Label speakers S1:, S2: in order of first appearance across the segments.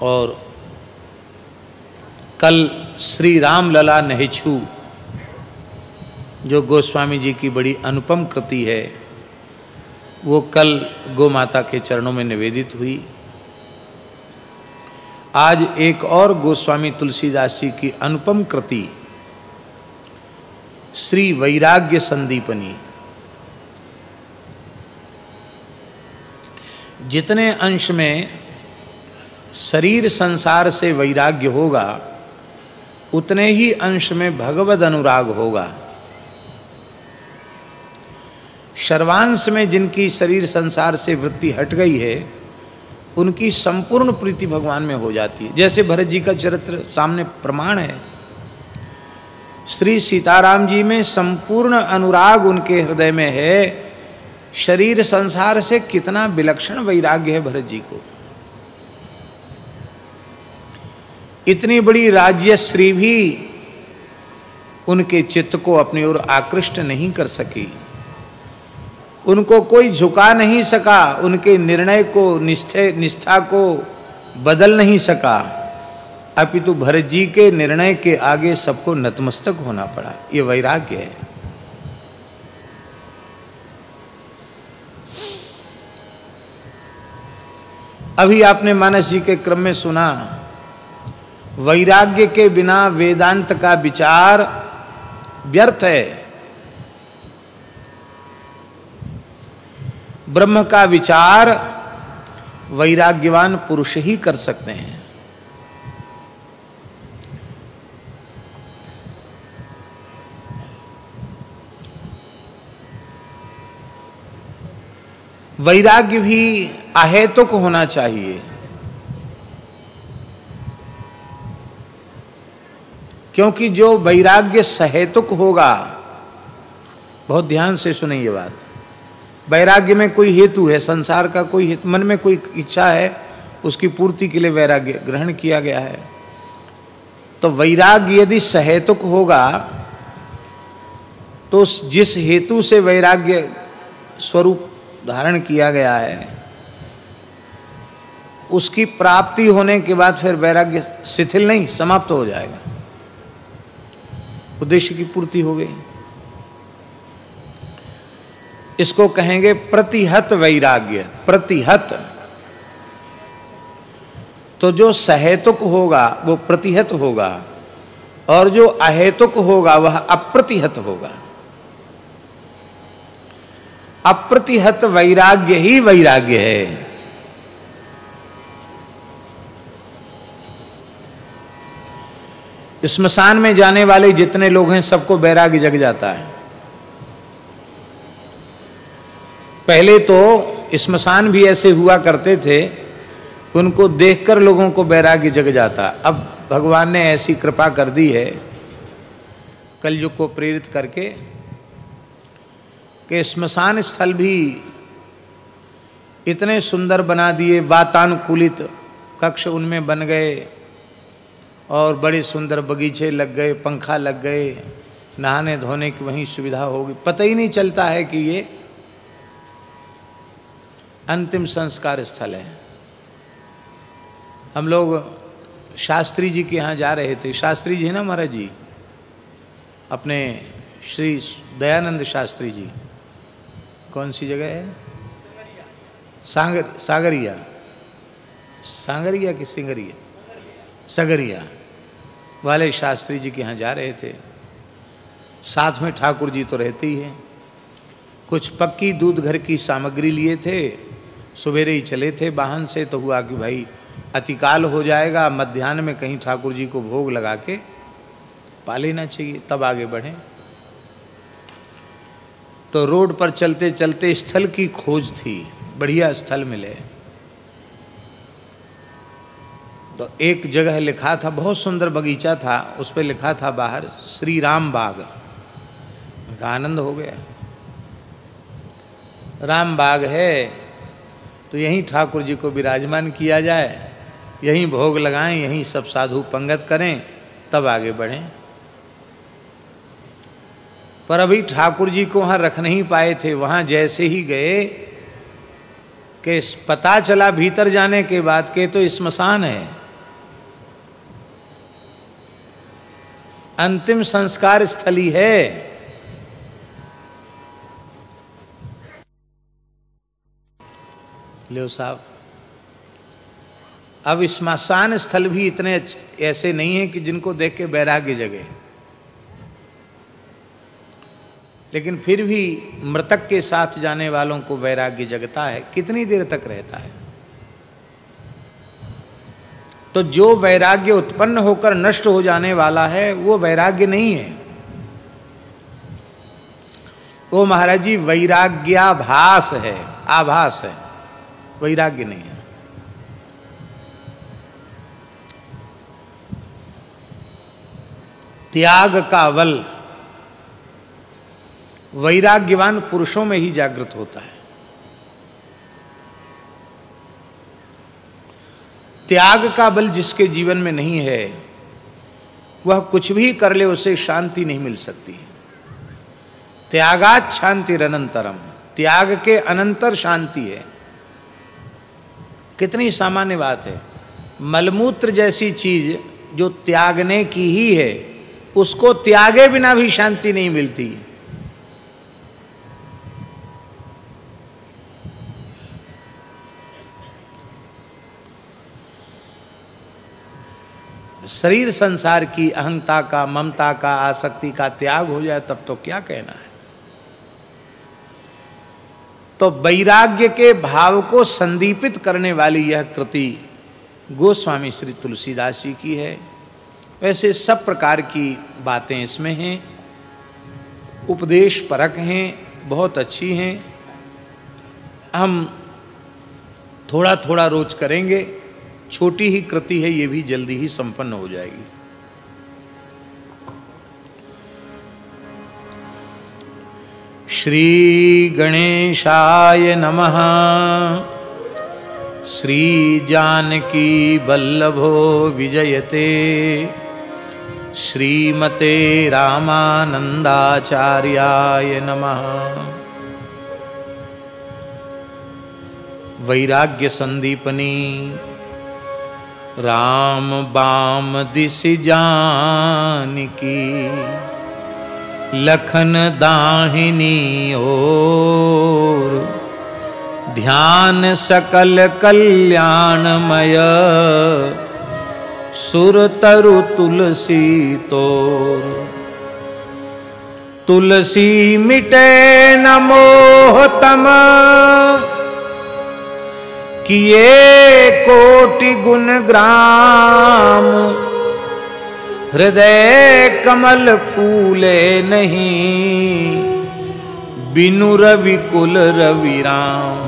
S1: और कल श्री राम लला नहिछु जो गोस्वामी जी की बड़ी अनुपम कृति है, वो कल गौ माता के चरणों में निवेदित हुई। आज एक और गोस्वामी तुलसीदास जी की अनुपम कृति श्री वैराग्य संदीपनी। जितने अंश में शरीर संसार से वैराग्य होगा, उतने ही अंश में भगवद अनुराग होगा। सर्वांश में जिनकी शरीर संसार से वृत्ति हट गई है, उनकी संपूर्ण प्रीति भगवान में हो जाती है। जैसे भरत जी का चरित्र सामने प्रमाण है। श्री सीताराम जी में संपूर्ण अनुराग उनके हृदय में है। शरीर संसार से कितना विलक्षण वैराग्य है भरत जी को। इतनी बड़ी राज्यश्री भी उनके चित्त को अपनी ओर आकृष्ट नहीं कर सकी। उनको कोई झुका नहीं सका, उनके निर्णय को, निष्ठा को बदल नहीं सका, अपितु भरत जी के निर्णय के आगे सबको नतमस्तक होना पड़ा। ये वैराग्य है। अभी आपने मानस जी के क्रम में सुना, वैराग्य के बिना वेदांत का विचार व्यर्थ है। ब्रह्म का विचार वैराग्यवान पुरुष ही कर सकते हैं। वैराग्य भी अहेतुक होना चाहिए, क्योंकि जो वैराग्य सहेतुक होगा, बहुत ध्यान से सुनिए ये बात, वैराग्य में कोई हेतु है, संसार का कोई हेतु, मन में कोई इच्छा है, उसकी पूर्ति के लिए वैराग्य ग्रहण किया गया है। तो वैराग्य यदि सहेतुक होगा, तो जिस हेतु से वैराग्य स्वरूप धारण किया गया है, उसकी प्राप्ति होने के बाद फिर वैराग्य शिथिल नहीं, समाप्त हो जाएगा, उद्देश्य की पूर्ति हो गई। इसको कहेंगे प्रतिहत वैराग्य। प्रतिहत, तो जो सहेतुक होगा वो प्रतिहत होगा, और जो अहेतुक होगा वह अप्रतिहत होगा। अप्रतिहत वैराग्य ही वैराग्य है। स्मशान में जाने वाले जितने लोग हैं, सबको वैराग्य जग जाता है। पहले तो स्मशान भी ऐसे हुआ करते थे, उनको देखकर लोगों को वैराग्य जग जाता। अब भगवान ने ऐसी कृपा कर दी है कलयुग को प्रेरित करके कि स्मशान स्थल भी इतने सुंदर बना दिए, वातानुकूलित कक्ष उनमें बन गए, और बड़े सुंदर बगीचे लग गए, पंखा लग गए, नहाने धोने की वहीं सुविधा होगी। पता ही नहीं चलता है कि ये अंतिम संस्कार स्थल है। हम लोग शास्त्री जी के यहाँ जा रहे थे। शास्त्री जी है ना महाराज जी, अपने श्री दयानंद शास्त्री जी। कौन सी जगह है? सागरिया। सांगरिया कि सिंगरिया? सगरिया वाले शास्त्री जी के यहाँ जा रहे थे। साथ में ठाकुर जी तो रहते ही हैं। कुछ पक्की दूध घर की सामग्री लिए थे, सवेरे ही चले थे वाहन से, तो हुआ कि भाई अतिकाल हो जाएगा, मध्याह्न में कहीं ठाकुर जी को भोग लगा के पा लेना चाहिए, तब आगे बढ़ें। तो रोड पर चलते चलते स्थल की खोज थी, बढ़िया स्थल मिले। तो एक जगह लिखा था, बहुत सुंदर बगीचा था, उस पर लिखा था बाहर श्री राम बाग। का आनंद हो गया, राम बाग है तो यहीं ठाकुर जी को विराजमान किया जाए, यहीं भोग लगाएं, यहीं सब साधु पंगत करें, तब आगे बढ़ें। पर अभी ठाकुर जी को वहां रख नहीं पाए थे। वहां जैसे ही गए कि पता चला भीतर जाने के बाद के तो स्मशान है, अंतिम संस्कार स्थली है। लो साहब, अब स्मशान स्थल भी इतने ऐसे नहीं है कि जिनको देख के वैराग्य जगे, लेकिन फिर भी मृतक के साथ जाने वालों को वैराग्य जगता है। कितनी देर तक रहता है? तो जो वैराग्य उत्पन्न होकर नष्ट हो जाने वाला है वो वैराग्य नहीं है, वो महाराज जी वैराग्याभास है, आभास है, वैराग्य नहीं है। त्याग का बल वैराग्यवान पुरुषों में ही जागृत होता है। त्याग का बल जिसके जीवन में नहीं है वह कुछ भी कर ले उसे शांति नहीं मिल सकती है। त्यागात् शांतिरनंतरम, त्याग के अनंतर शांति है। कितनी सामान्य बात है। मलमूत्र जैसी चीज जो त्यागने की ही है उसको त्यागे बिना भी शांति नहीं मिलती। शरीर संसार की अहंता का, ममता का, आसक्ति का त्याग हो जाए तब तो क्या कहना है। तो वैराग्य के भाव को संदीपित करने वाली यह कृति गोस्वामी श्री तुलसीदास जी की है। वैसे सब प्रकार की बातें इसमें हैं, उपदेश परक हैं, बहुत अच्छी हैं। हम थोड़ा थोड़ा रोज करेंगे, छोटी ही कृति है, ये भी जल्दी ही संपन्न हो जाएगी। श्री गणेशाय नमः। श्री जानकी वल्लभो विजयते। श्रीमते रामानंदाचार्याय नमः। वैराग्य संदीपनी राम बाम दिस जानकी। लखन दाहिनी ओर ध्यान सकल कल्याणमय। सुर तरु तुलसी तोर। तुलसी मिटे न मोह तम। किए कोटि गुण ग्राम। हृदय कमल फूले नहीं। बिनु रवि कुल रविराम।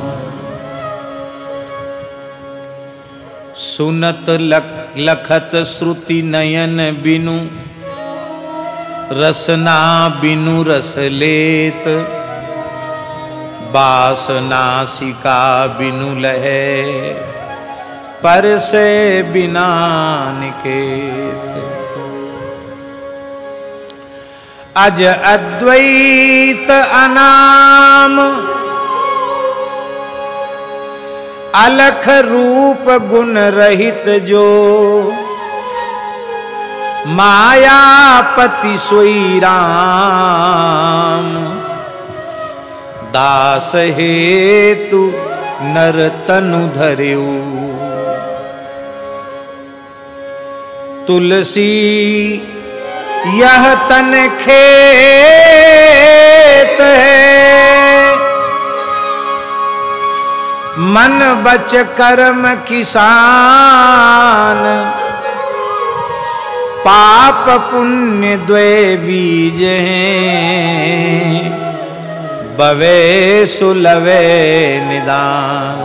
S1: सुनत लखत श्रुति नयन बिनु। रसना बिनु रस लेत। बासनासिका बिनु लहे। पर से बिना निकेत। अज अद्वैत अनाम। अलख रूप गुण रहित जो। मायापति सोई राम। दास हेतु नर तनु धर्यु। तुलसी यह तन खेत है। मन बच कर्म किसान। पाप पुण्य द्वे बीज हैं। बवे सुलवे निदान।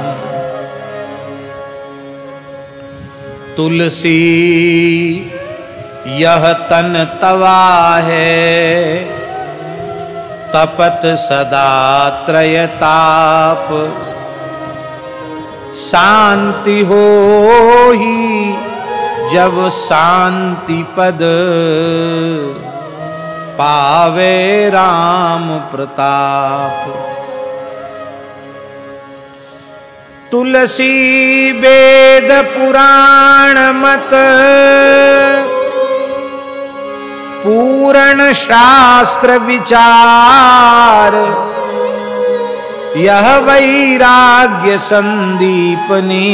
S1: तुलसी यह तन तवा है। तपत सदा त्रयताप। शांति हो ही जब शांति पद पावे राम प्रताप। तुलसी वेद पुराण मत पूर्ण शास्त्र विचार। यह वैराग्य संदीपनी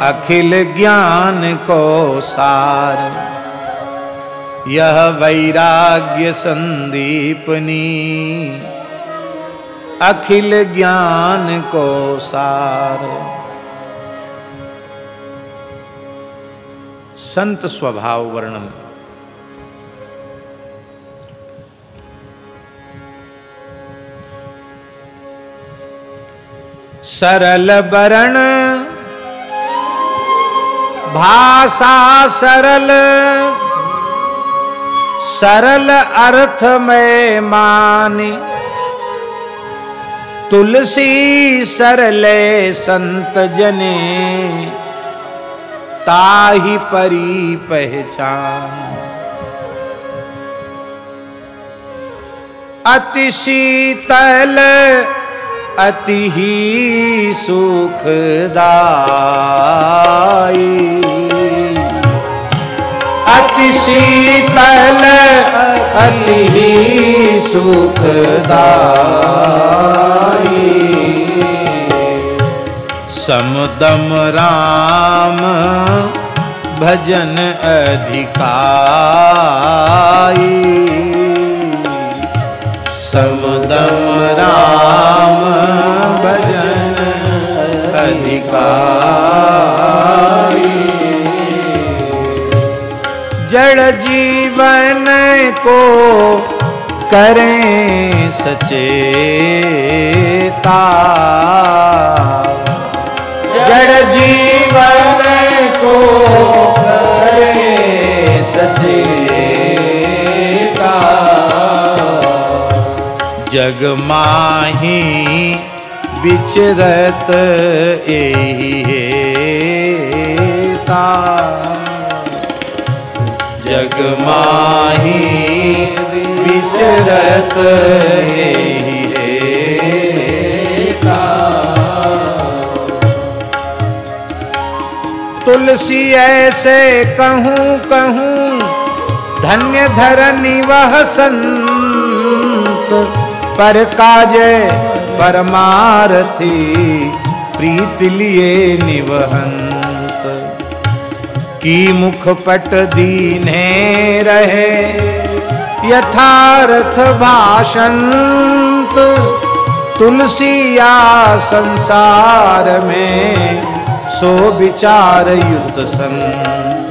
S1: अखिल ज्ञान को सार। यह वैराग्य संदीपनी अखिल ज्ञान को सार। संत स्वभाव वर्णन। सरल बरण भाषा सरल, सरल अर्थ में मानी। तुलसी सरले संत जने ताहि परी पहचान। अति शीतल अति ही सुखदाई। अति शीतल अति ही सुखदाई। समदम राम भजन अधिकाई। समदम राम भजन अधिकाई। जड़ जीवन को करें सचेता। जड़ जीवन को करें सचेता। जग माही विचरत एता। जग माही विचरत एता। तुलसी ऐसे कहूँ कहूँ धन्य धरनी वह संत। पर काजे परमारथी प्रीत लिए निवहंत। की मुखपट दीने रहे यथार्थ भाषंत। तुलसी या संसार में सो विचार युत संत।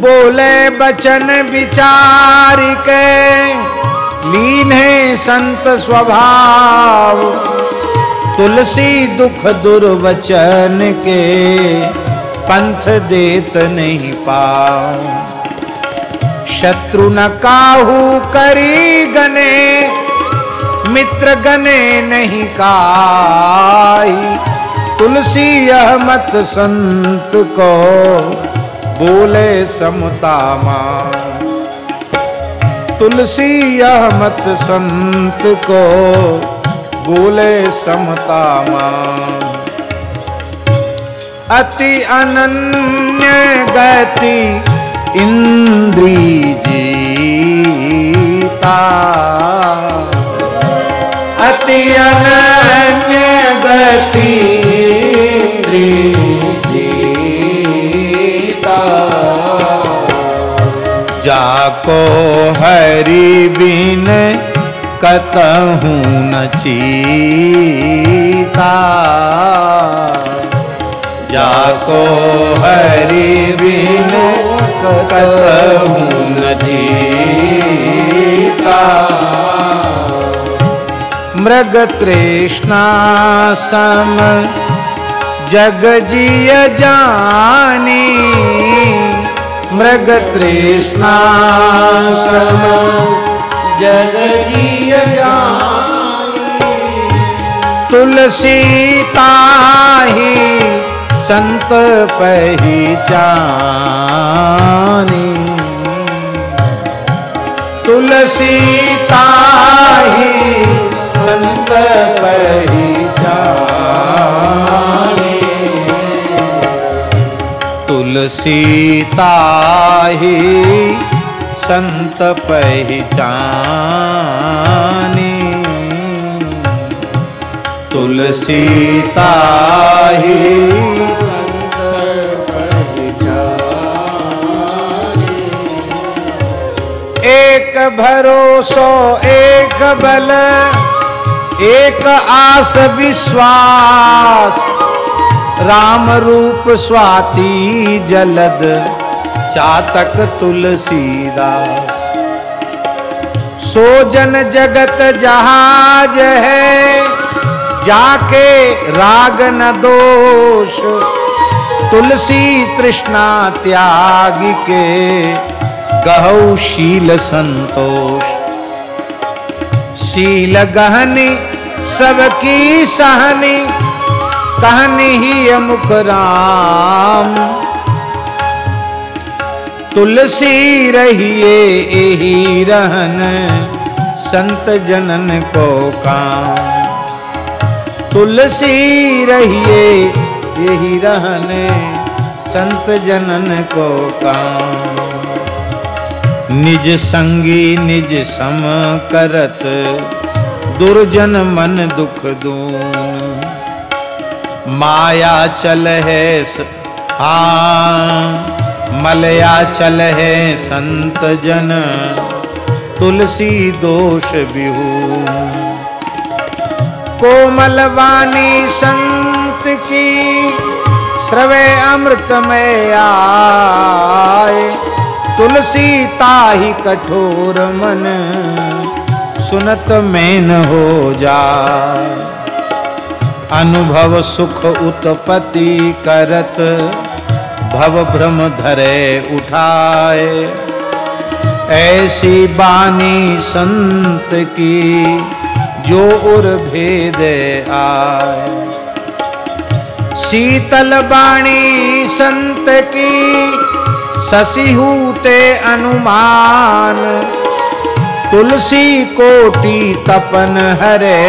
S1: बोले बचन विचार के लीने संत स्वभाव। तुलसी दुख दुर्वचन के पंथ देत नहीं पाओ। शत्रु न काहू करी गने मित्र गने नहीं काई। तुलसी यह मत संत को बोले समता मान। तुलसी यह मत संत को बोले समता मान। अति अनन्य गति इंद्री जीता। अति अनन्य गति इंद्री जीता। जाको हरि बिन कतहूँ न चीता। जाको हरि बिन कतहूँ न चीता। मृग तृष्णा सम जग जिय जानी। मृग तृष्णा सम जग जिय जानी। तुलसी ताहि संत पहचानी। तुलसी ताहि संत पहचाने, तुलसी ताहि संत पहचाने, तुलसी ताहि संत पहचाने। एक भरोसो एक बल एक आस विश्वास, राम रूप स्वाति जलद चातक तुलसीदास। सो जन जगत जहाज है जाके राग न दोष, तुलसी तृष्णा त्याग के गहौ शील संतोष। शील गहनी सबकी सहनी, कहनी ही मुख राम। तुलसी रहिए यही रहन संत जनन को काम, तुलसी रहिए यही रहन संत जनन को काम। निज संगी निज सम करत, दुर्जन मन दुख दून। माया चल है मलया चल है संत जन, तुलसी दोष बिहू। कोमल वाणी संत की श्रवे अमृत में आए, तुलसी ताहि कठोर मन सुनत में न हो जाए। अनुभव सुख उत्पत्ति करत, भव भ्रम धरे उठाए। ऐसी बानी संत की जो उर भेद आए। शीतल बाणी संत की शशिहूते अनुमान, तुलसी कोटि तपन हरे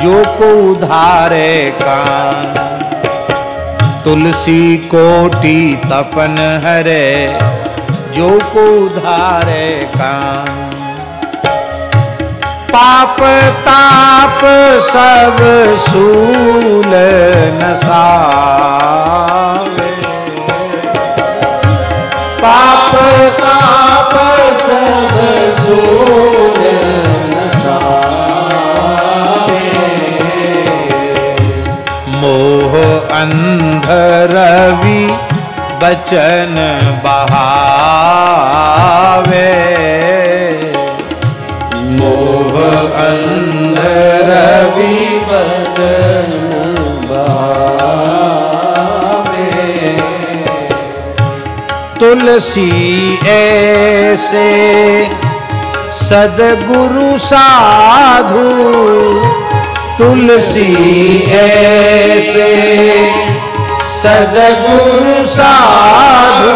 S1: जो को उधारे कान। तुलसी कोटि तपन हरे जो को उधारे कान। पाप ताप सब सूल नसावे, पाप ताप सब सूल नसावे। मोह अंध रवि बचन बहावे, मोह अंध रवि बचन बहावे। तुलसी ऐसे सदगुरु साधु, तुलसी ऐसे सदगुरु साधु।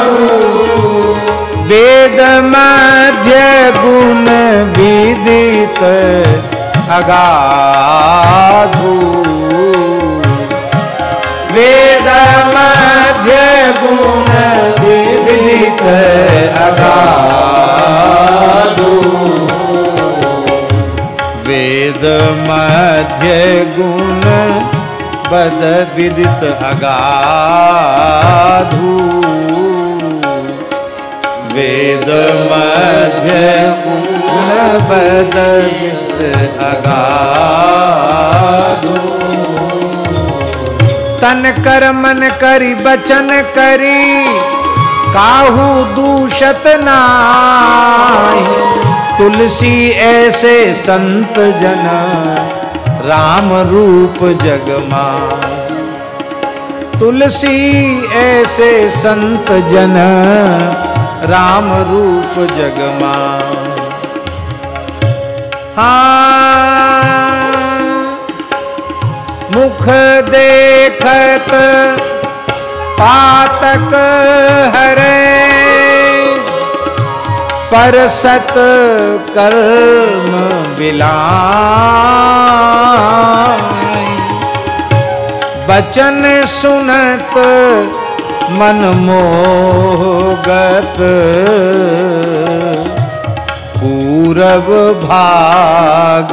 S1: वेद मध्य गुण विदित अगाधु, वेद मध्य गुण विदित अगाधु। वेद मध्य गुण बद विदित अगाधु। वेद मध्य गुण बद विदित अगाधु। तन कर मन करी बचन करी, काहू दूषत नाहि। तुलसी ऐसे संत जन, राम रूप जगमा। तुलसी ऐसे संत जन, राम रूप जगमा। हाँ मुख देखत पातक हरे, परसत कर्म बिलाई, बचन सुनत मन मोहगत, पूरब भाग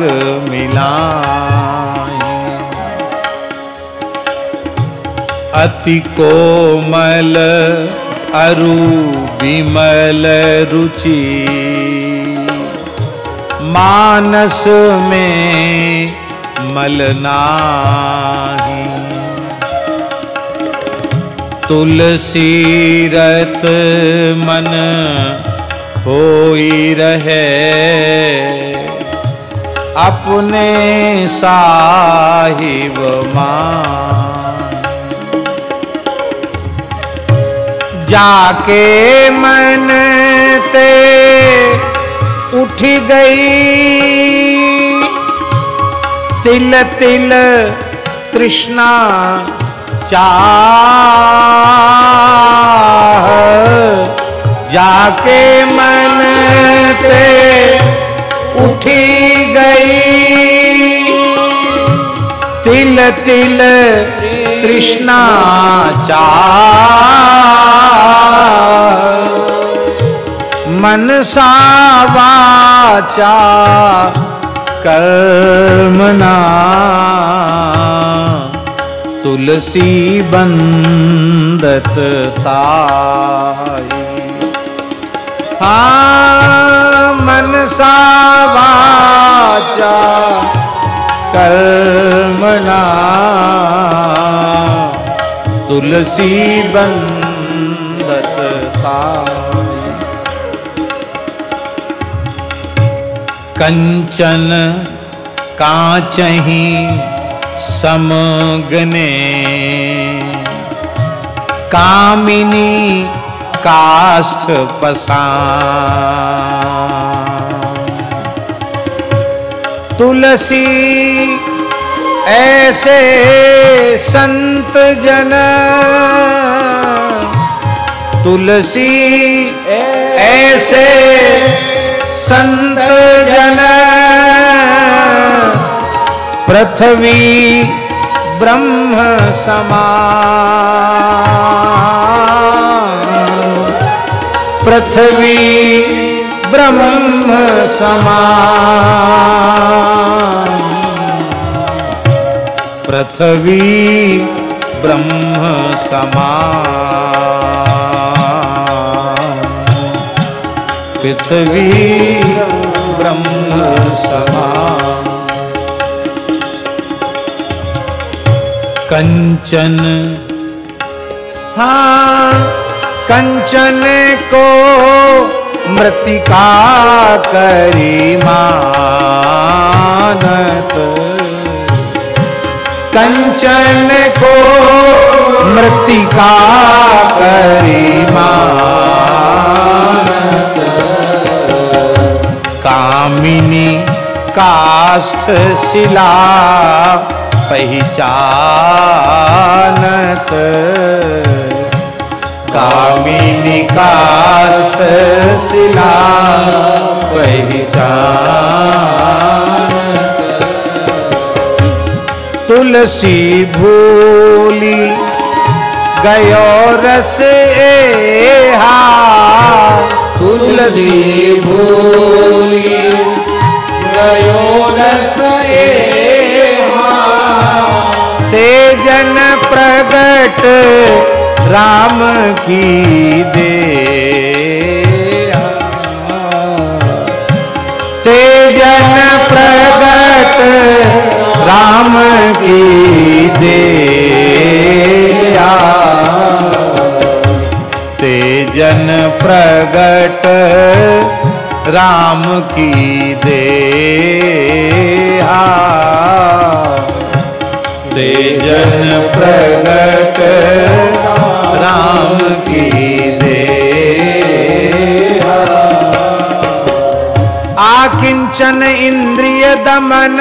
S1: मिलाई। अति कोमल अरु विमल रुचि, मानस में मल नाही। तुलसी रत मन होई रहे, अपने साहिब मान। जाके मन ते उठ गई, तिल तिल तृष्णा चाह। जाके मन ते उठी गई, तिल तिल तृष्णा चाह। मनसा वाचा कर्मणा, तुलसी बंदत ताई। हाँ मनसा वाचा कर्मणा, तुलसी बंदत ताई। कंचन कांचहि समगने, कामिनी काष्ठ पसान। तुलसी ऐसे संत जन, तुलसी ऐसे संत जन, पृथ्वी ब्रह्म समान। पृथ्वी ब्रह्म समान, पृथ्वी ब्रह्म समान। पृथ्वी ब्रह्म समान। कंचन हाँ कंचन को मृतिका करी मानत, कंचन को मृतिका करी मानत। कामिनी काष्ठ शिला पहचानत, कामिनी काष्ठ शिला पहचानत। तुलसी भूली गयो रस एहा, तुलसी भूली गयो रस एहा। तेजन प्रगट राम की दया, तेजन प्रगट राम की दया। तेजन प्रगट राम की दया। तेजन प्रगट राम की दया। आकिंचन इंद्रिय दमन,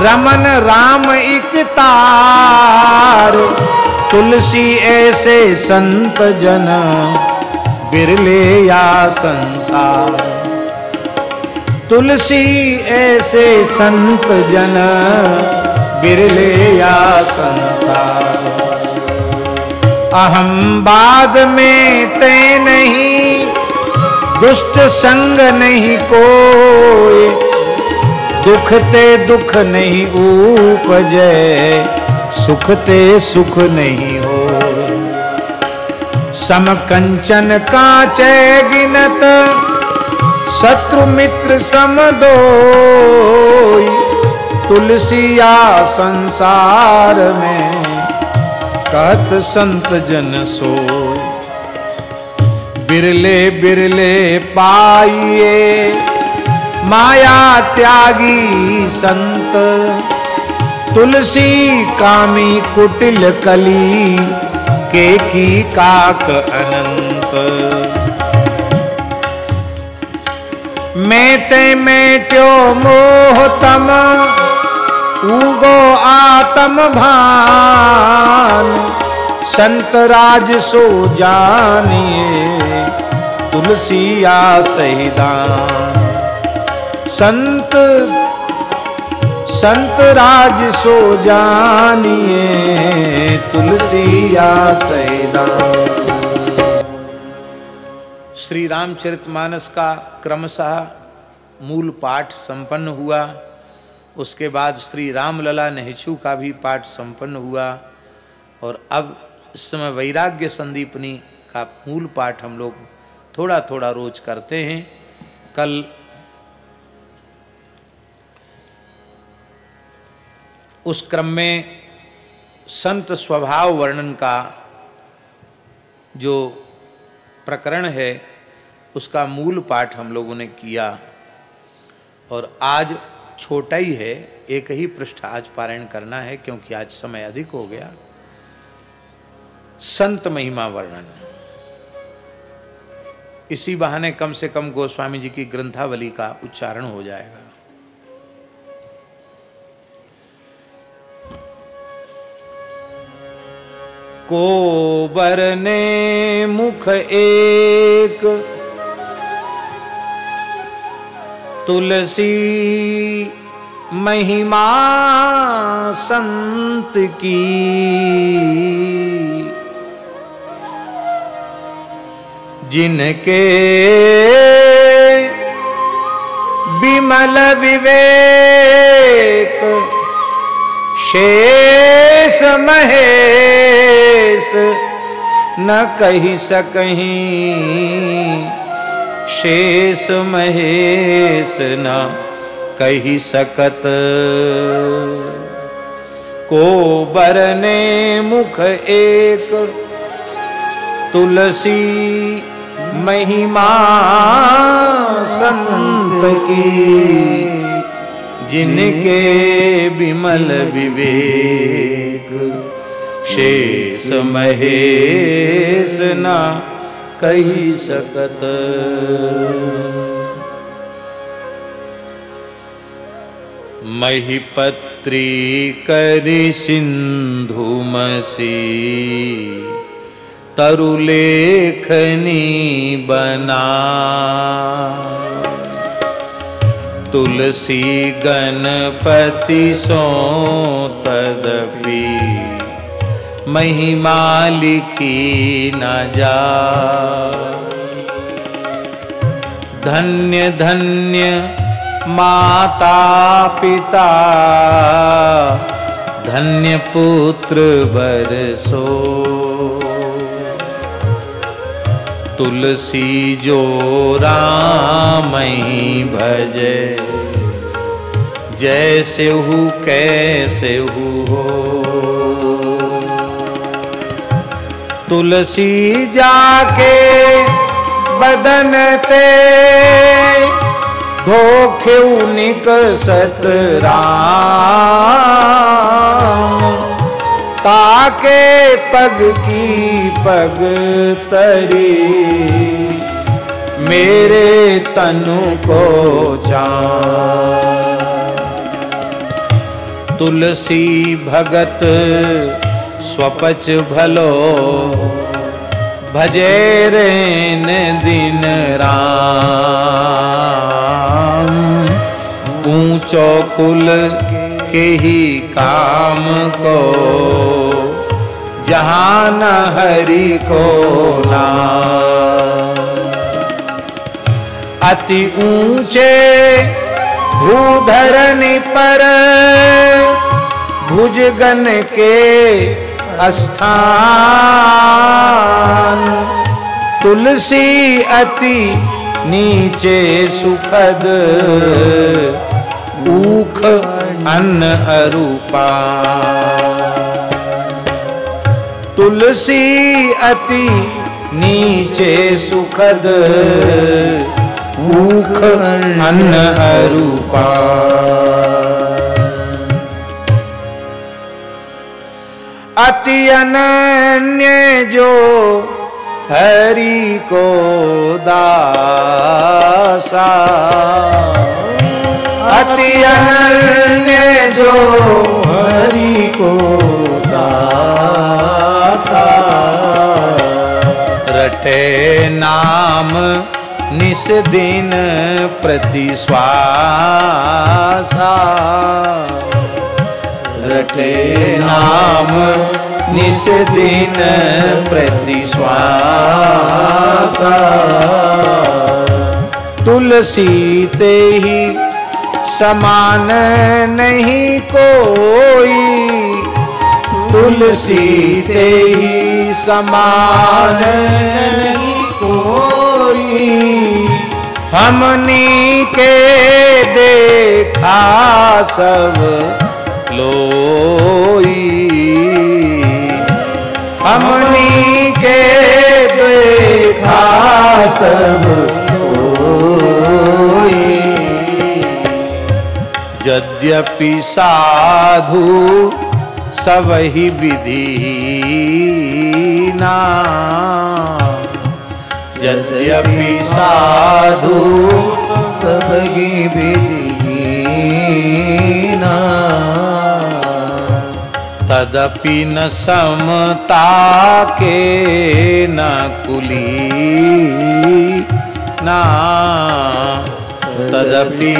S1: रमन राम एक तार। तुलसी ऐसे संत जन, बिरले या संसार। तुलसी ऐसे संत जन बिरले या संसार। अहम बाद में ते नहीं, दुष्ट संग नहीं कोई, दुख ते दुख नहीं उपजे, सुख ते सुख नहीं हो। सम कंचन कांचे गिनत, शत्रु मित्र सम दोई, तुलसिया संसार में कहत संत जन सोई। बिरले बिरले पाइए माया त्यागी संत, तुलसी कामी कुटिल कली के की काक अनंत। मेते मेट्यो मोह तम, उगो आत्म भान, संत राज सो जानिए, तुलसिया सहिदान। संत राज सो जानिए, तुलसिया सहिदान। श्री रामचरितमानस का क्रमशः मूल पाठ संपन्न हुआ। उसके बाद श्री रामलला नहिछु का भी पाठ संपन्न हुआ। और अब इस समय वैराग्य संदीपनी का मूल पाठ हम लोग थोड़ा थोड़ा रोज करते हैं। कल उस क्रम में संत स्वभाव वर्णन का जो प्रकरण है उसका मूल पाठ हम लोगों ने किया। और आज छोटा ही है, एक ही पृष्ठ आज पारायण करना है क्योंकि आज समय अधिक हो गया। संत महिमा वर्णन, इसी बहाने कम से कम गोस्वामी जी की ग्रंथावली का उच्चारण हो जाएगा। को बरने मुख एक, तुलसी महिमा संत की, जिनके विमल विवेक शेष महेश न कही सकहीं, शेष महेश न कही सकत। को बरने मुख एक, तुलसी महिमा संत की, जिनके विमल विवेक शेष महेश ना कही सकत। महिपत्री करि सिंधु मसी, तरुलेखनी बना, तुलसी गणपति सो तदपि, महिमा लिखी न जा। धन्य धन्य माता पिता, धन्य पुत्र बरसो, तुलसी जो राम ही भजे, जैसे हूँ कैसे हूँ हो। तुलसी जाके बदन ते, धोखे निकसत राम, ताके पग की पग तरी, मेरे तनु को चान। तुलसी भगत स्वपच भलो, भजे रेन चौकुल के ही काम को, जहाँ न हरि को नाम। अति ऊंचे भूधरनि पर भुजगन के स्थान, तुलसी अति नीचे सुखद ऊख अन्न अरूपान। तुलसी अति नीचे सुखद ऊख अन्न अरूपान। अति अनन्य जो हरि को दासा, अति अनन्य जो हरि को दासा। रटे नाम निस दिन प्रति श्वासा, रटे नाम निस दिन प्रति श्वासा। तुलसी ते ही समान नहीं कोई, तुलसी ते ही समान नहीं कोई। हमनी के देखा सब लोई, हमनी के देखा सब लोई। यद्यपि साधु सबहि विधिना, यद्यपि साधु सबहि विधिना। तदपि न समता के न कुलीना, तदपि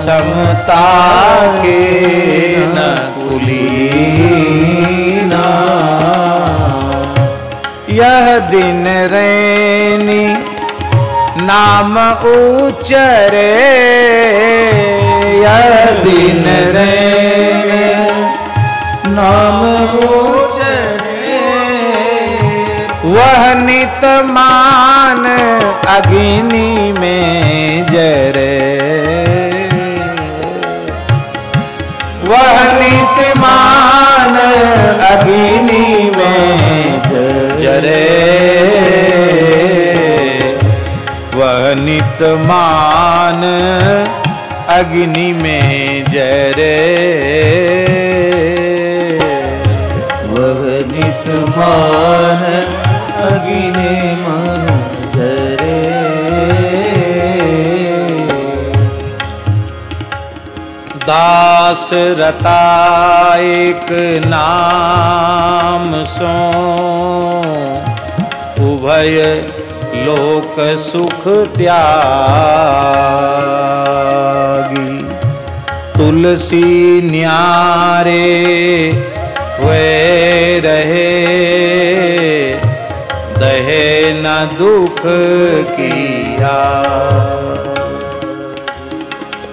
S1: समता के न कुलीना। यह दिन रैनी नाम उच्चरे, यह दिन रैनी नाम उच्चरे। वह नित मान अग्नि में जरे, वह नित मान अग्नि में जरे, वह नित मान अग्नि में जरे, वह नित मान अग्नि में जरे। दास रता एक नाम सो, उभय लोक सुख त्यागी। तुलसी न्यारे वे रहे, दहे न दुख किया।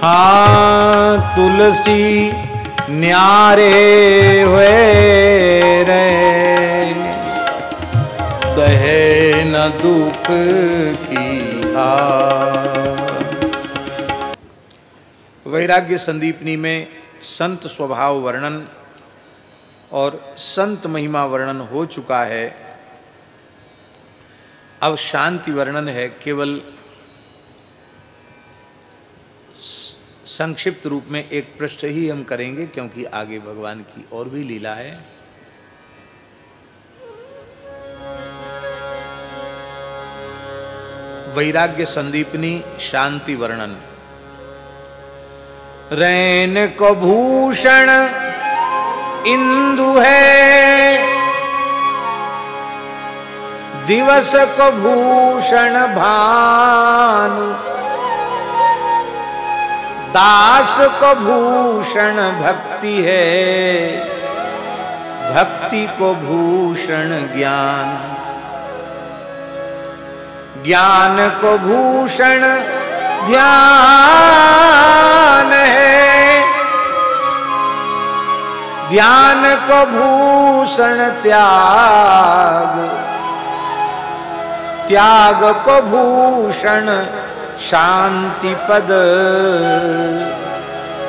S1: हाँ तुलसी न्यारे हुए रहे, दहे न दुख किया। वैराग्य संदीपनी में संत स्वभाव वर्णन और संत महिमा वर्णन हो चुका है। अब शांति वर्णन है। केवल संक्षिप्त रूप में एक पृष्ठ ही हम करेंगे, क्योंकि आगे भगवान की और भी लीला है। वैराग्य संदीपनी शांति वर्णन। रैन को भूषण इंदु है, दिवस को भूषण भानु। दास को भूषण भक्ति है, भक्ति को भूषण ज्ञान, ज्ञान को भूषण ध्यान है, ध्यान को भूषण त्याग, त्याग को भूषण शांति पद,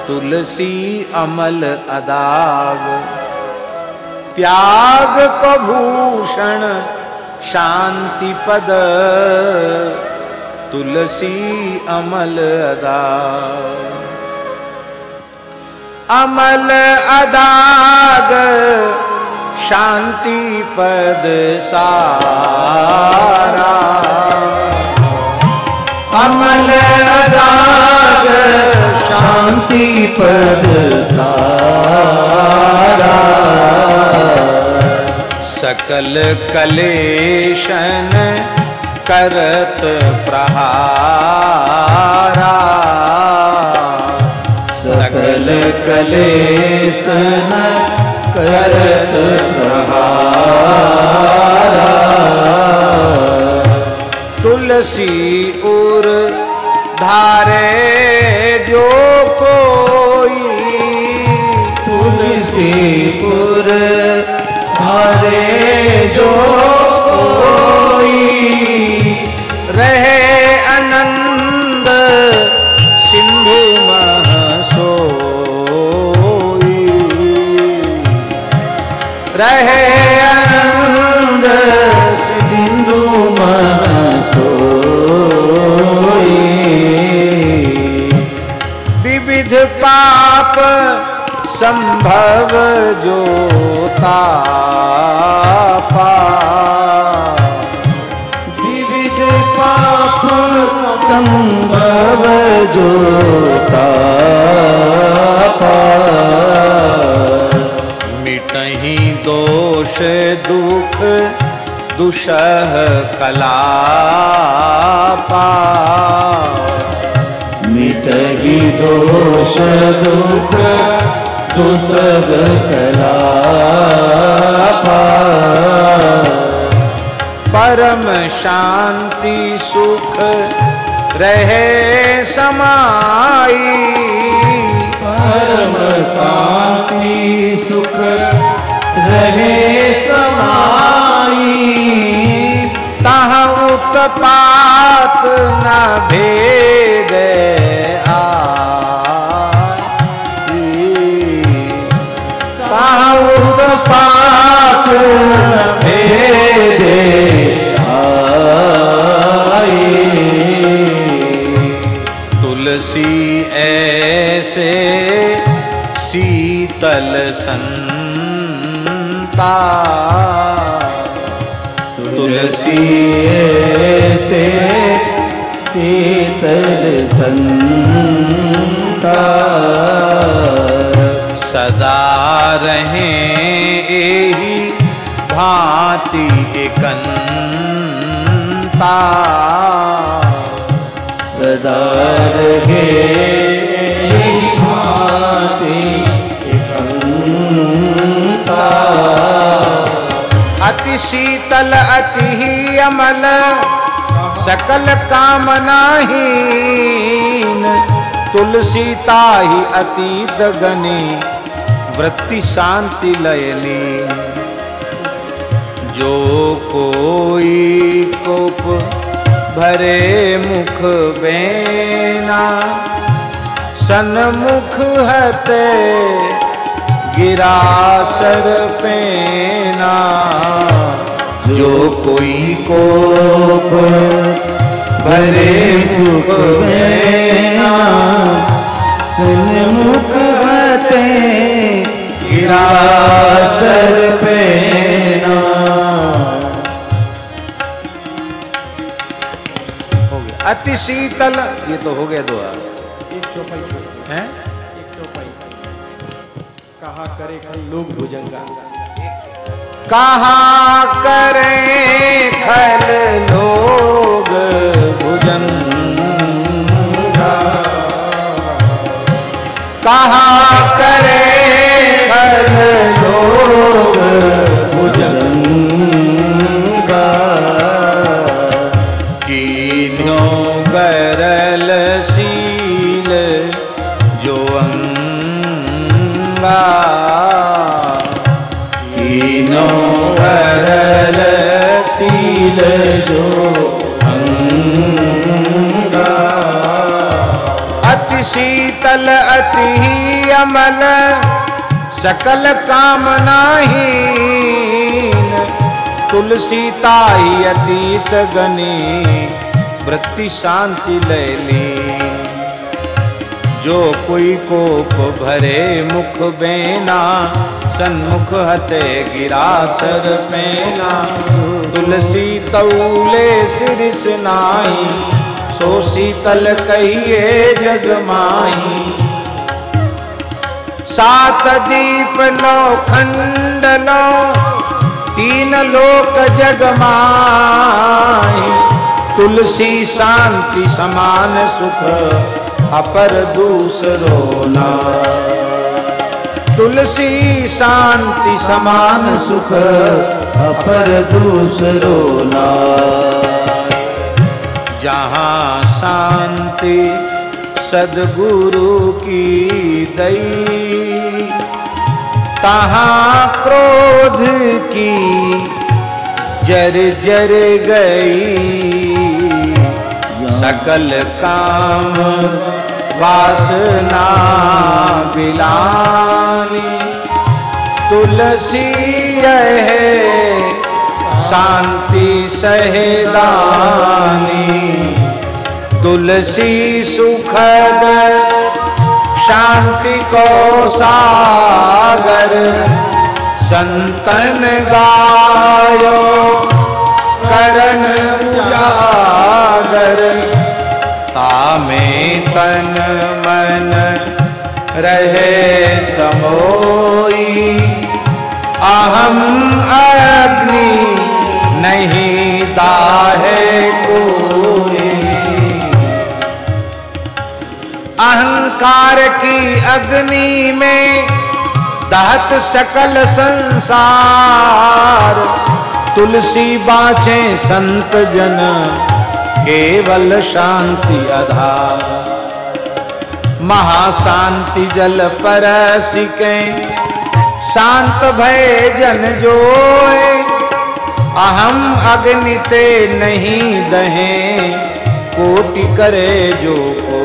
S1: तुलसी अमल अदाग, त्याग को भूषण शांति पद, तुलसी अमल अदाग, अमल अदाग शांति पद सारा,
S2: अमल अदाग शांति पद सारा,
S1: सकल कलेशन करत प्रहारा,
S2: सकल कलेशन करत प्रहारा,
S1: तुलसी उर धारे जो कोई,
S2: तुलसी पुर धारे जो कोई,
S1: रहे आनंद सिंधु महसोई, रहे आनंद
S2: सिंधु महसोई,
S1: विविध पाप संभव जो तापा,
S2: विविध पाप संभव जो तापा,
S1: मिटहि दोष दुख दुषह कलापा,
S2: मिटहि दोष दुख दुसह कलापा,
S1: परम शांति सुख रहे समाई,
S2: परम शांति सुख रहे समाई,
S1: तहाँ उत्पात न भेद
S2: उत्पात भेदे आए,
S1: तुलसी ऐसे शीतल संता,
S2: तुलसी ऐसे शीतल संता,
S1: सदा रहें एहि भांति एकंता,
S2: सदा रहे एहि भांति एकंता,
S1: अति शीतल अति ही अमल सकल कामनाहीन, तुलसी ताहि अतीत गनी वृत्ति शांति लयनी, जो कोई कोप भरे मुख बेना, सन्मुख हते गिरा सर पेना,
S2: जो कोई कोप भरे सुख बेना, सन्मुख हते गिरा सर पेना।
S1: हो गया अति शीतल, ये तो हो गया दुआ।
S3: एक चौपाई
S1: हैं?
S3: एक चौपाई कहा करे खल लोग भुजंगा,
S1: कहा करें खल लोग भुजंगा, शीतल अति अमल सकल कामनाहीन तुलसी ताई अतीत गनी वृत्ति शांति लैली जो कोई कोप भरे मुख बेना सन्मुख हते गिरा सर पेना तुलसी तौले सिरिस नाई सो शीतल कहिए जग माई सात दीप लो खंड लो तीन लोक जग माई तुलसी शांति समान सुख अपर दूसरो ना तुलसी शांति समान सुख अपर दूसरो ना जहाँ शांति सद्गुरु की दई तहाँ क्रोध की जर जर गई सकल काम वासना बिलानी तुलसी है शांति सहेदानी तुलसी सुखद शांति को सागर संतन गायो करण उजागर तामे तन मन रहे समोई अहम अग्नि नहीं दाहे कोई अहंकार की अग्नि में दहत सकल संसार तुलसी बाँचे संत जन केवल शांति आधार महाशांति जल परसिके शांत भय जन जोए अहम अग्नि ते नहीं दहे कोटि करे जो को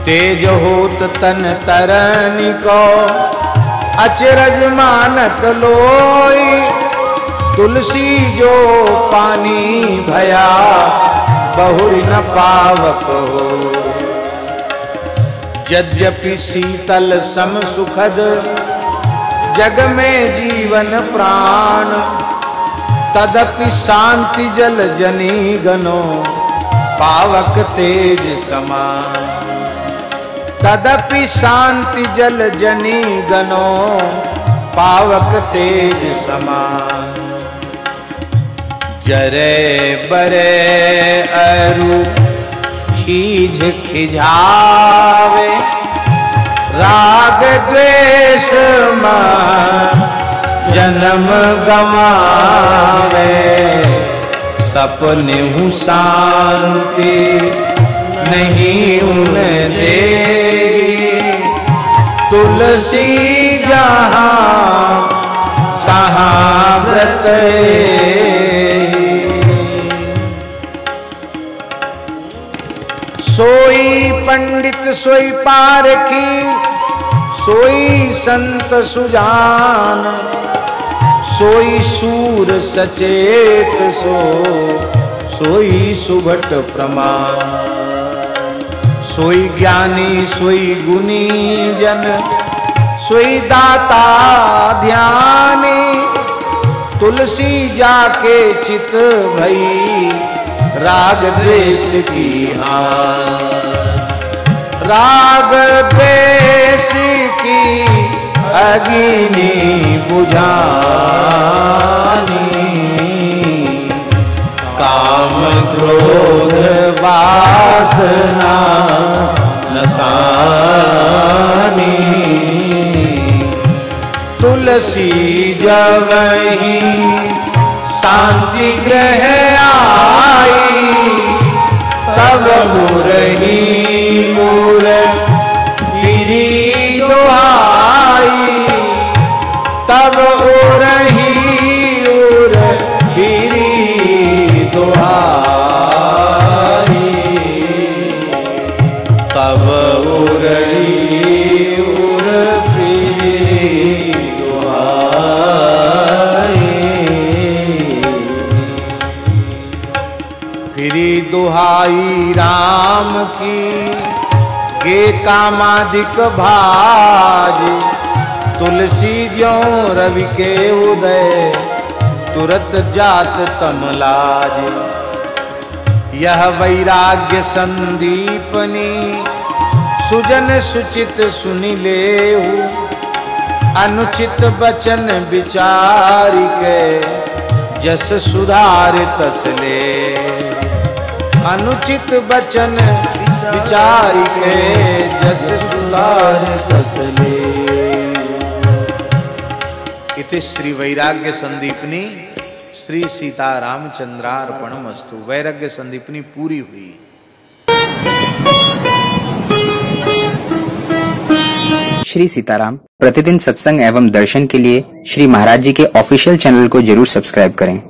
S1: तेज होत तन तरनी को अचरज मानत लोई तुलसी जो पानी भया बहुरी न पावक हो यद्यपि शीतल सम सुखद जग में जीवन प्राण तदपि शांति जल जनी गनो पावक तेज समान तदपि शांति जल जनी गनो पावक तेज समान जरे बरे अरु खीझ खिझावे राग द्वेष जन्म गमावे सपने हूँ शांति नहीं उन देगी तुलसी जहाँ तहाँ व्रत सोई पंडित सोई पारखी सोई संत सुजान सोई सूर सचेत सोई सुभट प्रमाण सोई ज्ञानी सोई गुनी जन सोई दाता ध्यानी तुलसी जाके चित भई राग द्वेष की राग द्वेष की अग्नि बुझानी काम क्रोध वासना नसानी तुलसी जवही शांति ग्रह आई तब मुरही मूल फिरी दुहाई तब उरही उर फिरी दुहाई तब फिरी दुहाई राम की गे कामादिक भाज, तुलसी ज्यों रवि के उदय तुरत जात तमलाज। यह वैराग्य संदीपनी सुजन सुचित सुनि लेहु, अनुचित बचन विचार के जस सुधार तस ले। अनुचित बचन विचार के जस सुधार तस ले। इति श्री वैराग्य संदीपनी श्री सीता रामचंद्रार्पणमस्तु। वैराग्य संदीपनी पूरी हुई।
S4: श्री सीताराम प्रतिदिन सत्संग एवं दर्शन के लिए श्री महाराज जी के ऑफिशियल चैनल को जरूर सब्सक्राइब करें।